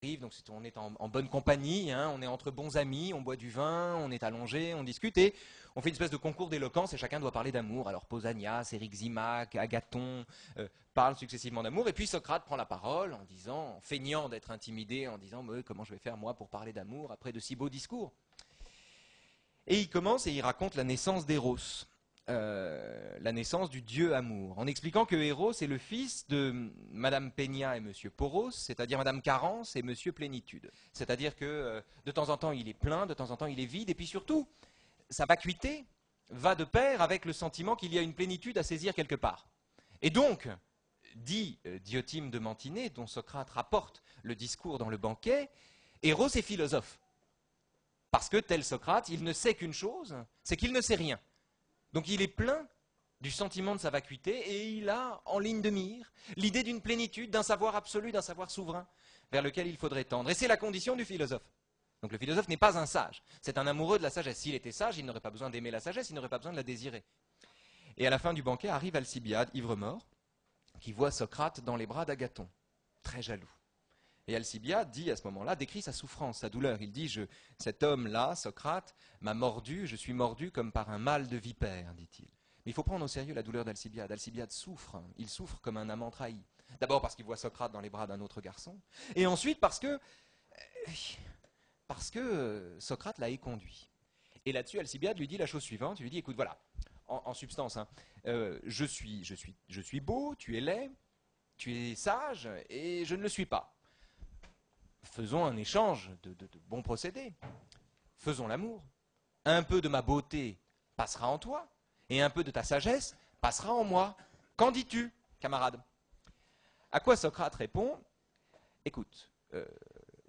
Donc on est en bonne compagnie, hein, on est entre bons amis, on boit du vin, on est allongé, on discute et on fait une espèce de concours d'éloquence et chacun doit parler d'amour. Alors Pausanias, Éryximach, Agathon parlent successivement d'amour et puis Socrate prend la parole en disant, en feignant d'être intimidé, en disant comment je vais faire moi pour parler d'amour après de si beaux discours. Et il commence et il raconte la naissance d'Éros. La naissance du dieu amour, en expliquant que Eros est le fils de Madame Peña et Monsieur Poros, c'est-à-dire Madame Carence et Monsieur Plénitude. C'est-à-dire que de temps en temps il est plein, de temps en temps il est vide, et puis surtout, sa vacuité va de pair avec le sentiment qu'il y a une plénitude à saisir quelque part. Et donc, dit Diotime de Mantinée, dont Socrate rapporte le discours dans le banquet, Eros est philosophe. Parce que, tel Socrate, il ne sait qu'une chose, c'est qu'il ne sait rien. Donc il est plein du sentiment de sa vacuité et il a en ligne de mire l'idée d'une plénitude, d'un savoir absolu, d'un savoir souverain vers lequel il faudrait tendre. Et c'est la condition du philosophe. Donc le philosophe n'est pas un sage, c'est un amoureux de la sagesse. S'il était sage, il n'aurait pas besoin d'aimer la sagesse, il n'aurait pas besoin de la désirer. Et à la fin du banquet arrive Alcibiade, ivre-mort, qui voit Socrate dans les bras d'Agathon, très jaloux. Et Alcibiade dit à ce moment-là, décrit sa souffrance, sa douleur. Il dit, cet homme-là, Socrate, m'a mordu, je suis mordu comme par un mal de vipère, dit-il. Mais il faut prendre au sérieux la douleur d'Alcibiade. Alcibiade souffre, il souffre comme un amant trahi. D'abord parce qu'il voit Socrate dans les bras d'un autre garçon, et ensuite parce que Socrate l'a éconduit. Et là-dessus, Alcibiade lui dit la chose suivante, il lui dit, écoute, voilà, en substance, hein, je suis beau, tu es laid, tu es sage, et je ne le suis pas. Faisons un échange de bons procédés. Faisons l'amour. Un peu de ma beauté passera en toi, et un peu de ta sagesse passera en moi. Qu'en dis-tu, camarade? À quoi Socrate répond, écoute,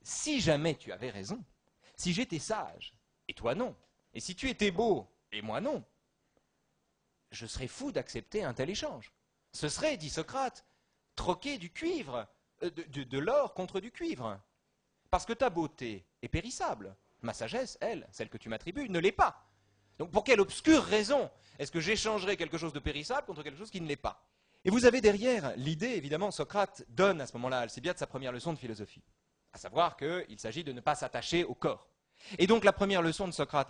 si jamais tu avais raison, si j'étais sage, et toi non, et si tu étais beau, et moi non, je serais fou d'accepter un tel échange. Ce serait, dit Socrate, troquer du cuivre, de l'or contre du cuivre. Parce que ta beauté est périssable. Ma sagesse, elle, celle que tu m'attribues, ne l'est pas. Donc pour quelle obscure raison est-ce que j'échangerais quelque chose de périssable contre quelque chose qui ne l'est pas? Et vous avez derrière l'idée, évidemment, Socrate donne à ce moment-là à Alcibiade sa première leçon de philosophie. À savoir qu'il s'agit de ne pas s'attacher au corps. Et donc la première leçon de Socrate